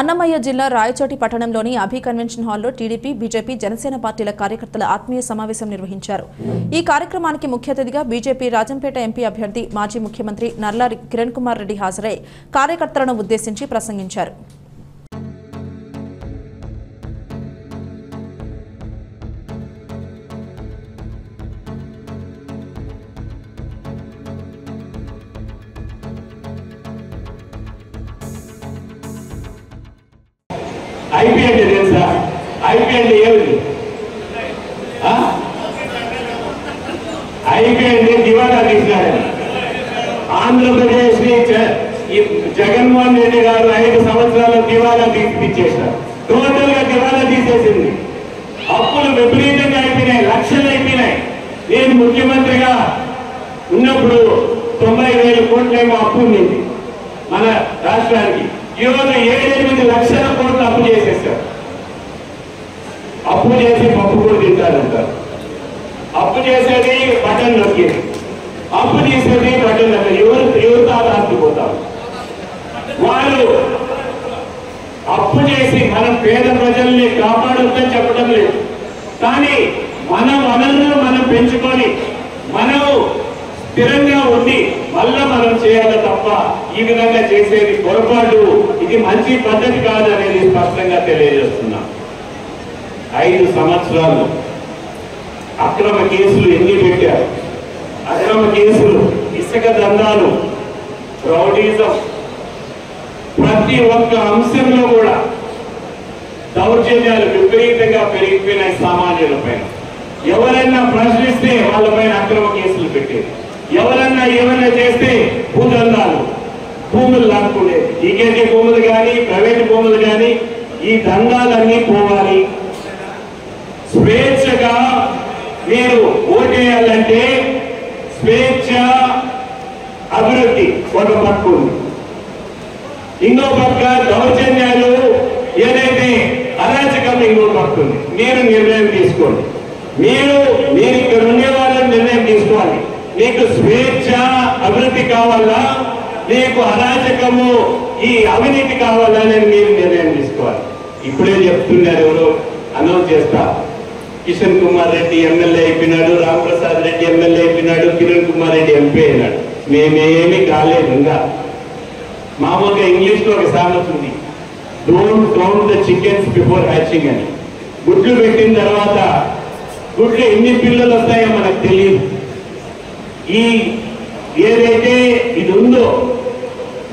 అన్నమయ్య జిల్లా రాయచోటి పట్టణంలోని అభి కన్వెన్షన్ హాల్లో టీడీపీ, బీజేపీ, జనసేన పార్టీల కార్యకర్తల ఆత్మీయ సమావేశం నిర్వహించారు. ఈ కార్యక్రమానికి ముఖ్య అతిథిగా బీజేపీ రాజంపేట ఎంపీ అభ్యర్థి మాజీ ముఖ్యమంత్రి నల్లారి కిరణ్ కుమార్ రెడ్డి హాజరై కార్యకర్తలను ఉద్దేశించి ప్రసంగించారు. ఐపీఎల్ తెలుసా? ఐపీఎల్ ఏమిటి? ఐపీఎల్ దివాలా తీసినాడు. ఆంధ్రప్రదేశ్ ని జగన్మోహన్ రెడ్డి గారు 5 సంవత్సరాల దివాలా తీసిచ్చేశారు. టోటల్ గా దివాలా తీసేసింది. అప్పులు విపరీతంగా అయిపోయినాయి, లక్షలు అయిపోయినాయి. నేను ముఖ్యమంత్రిగా ఉన్నప్పుడు 90,000 కోట్లేమో అప్పు ఉంది మన రాష్ట్రానికి. ఈరోజు 7-8 లక్షల కోట్లు అప్పు చేసేసారు. అప్పు చేసి పప్పు కూడా తింటారంటారు. అప్పు చేసేది బటన్ నొక్కింది, అప్పు తీసేది బటన్ నొక్కి ఎవరితో ఆస్తిపోతారు. వాళ్ళు అప్పు చేసి మనం పేద ప్రజల్ని కాపాడుతుందని చెప్పడం లేదు, కానీ మన వనరులను మనం పెంచుకొని మనం స్థిరంగా ఉండి మళ్ళా మనం చేయాలి తప్ప ఈ విధంగా చేసేది పొరపాటు. ఇది మంచి పద్ధతి కాదనేది స్పష్టంగా తెలియజేస్తున్నాం. 5 సంవత్సరాలు అక్రమ కేసులు ఎన్ని పెట్టారు? అక్రమ కేసులు, ఇసుక దందాలు, రౌడీజం, ప్రతి ఒక్క అంశంలో కూడా దౌర్జన్యాలు విపరీతంగా పెరిగిపోయినాయి. సామాన్యుల పైన ఎవరైనా ప్రశ్నిస్తే వాళ్ళ పైన అక్రమ కేసులు పెట్టేది, ఎవరన్నా ఏమైనా చేస్తే భూదందాలు, భూములు లాక్కునేది. ఈకేటీ భూములు కానీ ప్రైవేట్ భూములు కానీ ఈ దందాలన్నీ పోవాలి. స్వేచ్ఛగా మీరు ఓటేయాలంటే స్వేచ్ఛ, అభివృద్ధి ఒక పక్క ఉంది, ఇంకో పక్క దౌర్జన్యాలు ఏదైతే అరాచకం ఇంకో పక్క ఉంది. మీరు నిర్ణయం తీసుకోండి. మీరు ఇక్కడ ఉండే వాళ్ళని నిర్ణయం తీసుకోవాలి. మీకు స్వేచ్ఛ, అభివృద్ధి కావాలా, మీకు అరాచకము, ఈ అవినీతి కావాలా అని మీరు నిర్ణయం తీసుకోవాలి. ఇప్పుడే చెప్తున్నారు, ఎవరు అనౌన్స్ చేస్తా, కిషన్ కుమార్ రెడ్డి ఎమ్మెల్యే అయిపోయినాడు, రామప్రసాద్ రెడ్డి ఎమ్మెల్యే అయిపోయినాడు, కిరణ్ కుమార్ రెడ్డి ఎంపీ అయినాడు. మేమేమి కాలేదు. ఇంకా మామూలుగా ఇంగ్లీష్ లో ఒక సామెత ఉంది, don't count the chickens before hatching అని. గుడ్లు పెట్టిన తర్వాత గుడ్లు ఎన్ని పిల్లలు వస్తాయో మనకు తెలియదు. ఈ ఏదైతే ఇది ఉందో,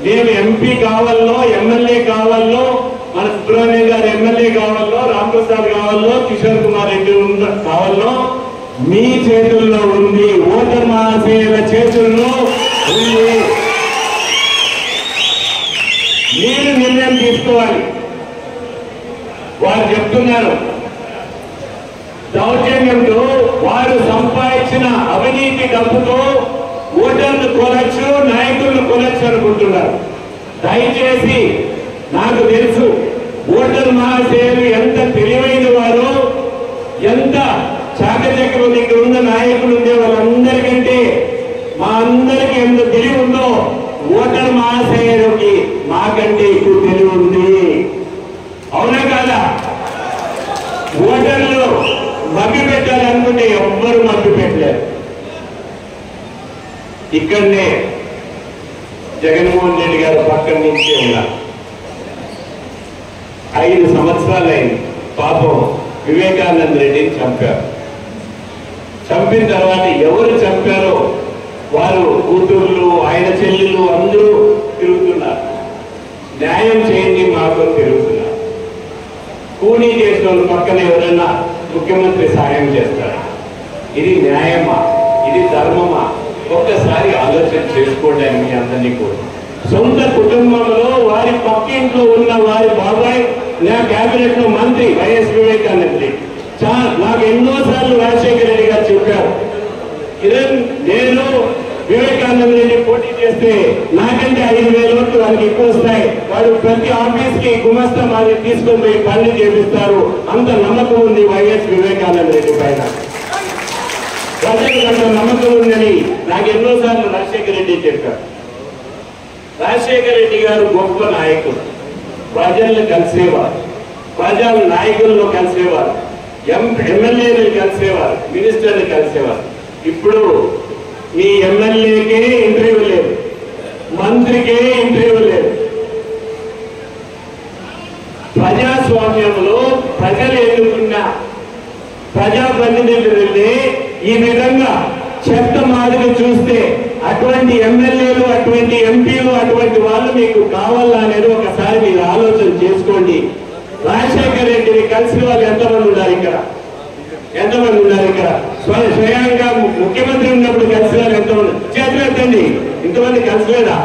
నేను ఎంపీ కావాలో, ఎమ్మెల్యే కావాలో, మన సుబ్రహ్మణ్యం గారు ఎమ్మెల్యే కావాలో, రామప్రసాద్ కావాలో, కిషోర్ కుమార్ రెడ్డి కావాలో, మీ చేతుల్లో ఉంది, ఓటర్ మహాశయుల చేతుల్లో ఉంది. మీరు నిర్ణయం తీసుకోవాలి. వారు చెప్తున్నారు దౌర్జన్యంతో వారు సంపాదించిన అవినీతి డబ్బుతో ఓటర్లు కొనచ్చు, నాయకులను కొనచ్చు అనుకుంటున్నారు. దయచేసి, నాకు తెలుసు ఓటర్ మహాశయులు ఎంత తెలివైన వారు, ఎంత చాకచక్రం ఇక్కడ ఉన్న నాయకులు ఉండే వాళ్ళందరికంటే మా అందరికీ ఎంత తెలివి ఉందో ఓటర్ మహాశయులకి మాకంటే ఎక్కువ తెలివి ఉంది. అవునా కాదా? ఓటర్లు మభ్య పెట్టాలనుకుంటే ఎవ్వరు మభ్య పెట్టలేరు. ఇక్కడనే జగన్మోహన్ రెడ్డి గారు పక్కన నుంచే ఉన్నారు. 5 సంవత్సరాలు అయింది. పాపం వివేకానంద రెడ్డిని చంపారు. చంపిన తర్వాత ఎవరు చంపారో వారు కూతుర్లు, ఆయన చెల్లెళ్ళు అందరూ తిరుగుతున్నారు. న్యాయం చేయండి మాకు తిరుగుతున్నారు. కూలీ చేసిన వాళ్ళు పక్కన ఎవరైనా ముఖ్యమంత్రి సాయం చేస్తారు. ఇది న్యాయమా? ఇది ధర్మమా? ఒక్కసారి ఆలోచన చేసుకోండి అని మీ అందరినీ కూడా. సొంత కుటుంబంలో వారి పక్కింట్లో ఉన్న వారి బాబాయ్ నా క్యాబినెట్ లో మంత్రి వైఎస్ వివేకానంద రెడ్డి. నాకు ఎన్నోసార్లు రాజశేఖర రెడ్డి గారు చెప్పారు, కిరణ్, నేను వివేకానంద రెడ్డి పోటీ చేస్తే నాకంటే 5,000 ఓట్లు వాళ్ళకి ఎక్కువ వస్తాయి. వాడు ప్రతి ఆఫీస్ కి గుమస్తా మాది తీసుకొని పోయి పనులు చేపిస్తారు. అంత నమ్మకం ఉంది వైఎస్ వివేకానంద రెడ్డి పైన. ప్రజలకు అంత నమ్మకం ఉందని నాకు ఎన్నోసార్లు రాజశేఖర రెడ్డి చెప్పారు. రాజశేఖర రెడ్డి గారు గొప్ప నాయకుడు. ప్రజలను కలిసేవారు, ప్రజల నాయకులను కలిసేవారు, ఎమ్మెల్యేలు కలిసేవారు, మినిస్టర్లు కలిసేవారు. ఇప్పుడు మీ ఎమ్మెల్యేకే ఇంటర్వ్యూ లేదు, మంత్రికే ఇంటర్వ్యూ లేదు. ప్రజాస్వామ్యంలో ప్రజలు ఎన్నుకున్న ప్రజాప్రతినిధుల్ని ఈ విధంగా చెత్త మాదిరి చూస్తే అటువంటి ఎమ్మెల్యేలు, అటువంటి ఎంపీలు, అటువంటి వాళ్ళు మీకు కావాలా అనేది ఒకసారి మీరు ఆలోచన చేసుకోండి. రాజశేఖర రెడ్డిని కలిసిన వాళ్ళు ఎంతమంది ఉన్నారు ఇక్కడ? ఎంతమంది ఉన్నారు ఇక్కడ? స్వయంగా ముఖ్యమంత్రి ఉన్నప్పుడు కలిసిన వాళ్ళు ఎంతమంది? చేతులు ఎత్తండి. ఇంతమంది కలిసిలేదా?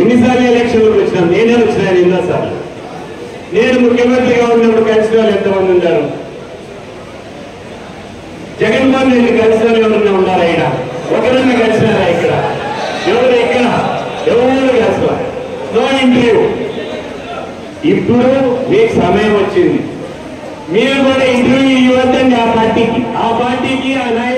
ఎన్నిసార్లు ఎలక్షన్లకు వచ్చినాం? నేనే వచ్చినాను ఎన్నోసార్లు. నేను ముఖ్యమంత్రిగా ఉన్నప్పుడు కలిసిన వాళ్ళు ఎంతమంది ఉన్నారు? జగన్మోహన్ రెడ్డి కలిసిన వాళ్ళు ఎవరన్నా ఉన్నారా? ఇక్కడ ఒకరన్నా కలిసినారా? ఇక్కడ ఎవరు? ఇక్కడ ఎవరు కలిసిన? No interview. ఇప్పుడు మీకు సమయం వచ్చింది, మీరు కూడా ఇంటర్వ్యూ ఇవ్వద్దండి ఆ పార్టీకి. ఆ నాయకులు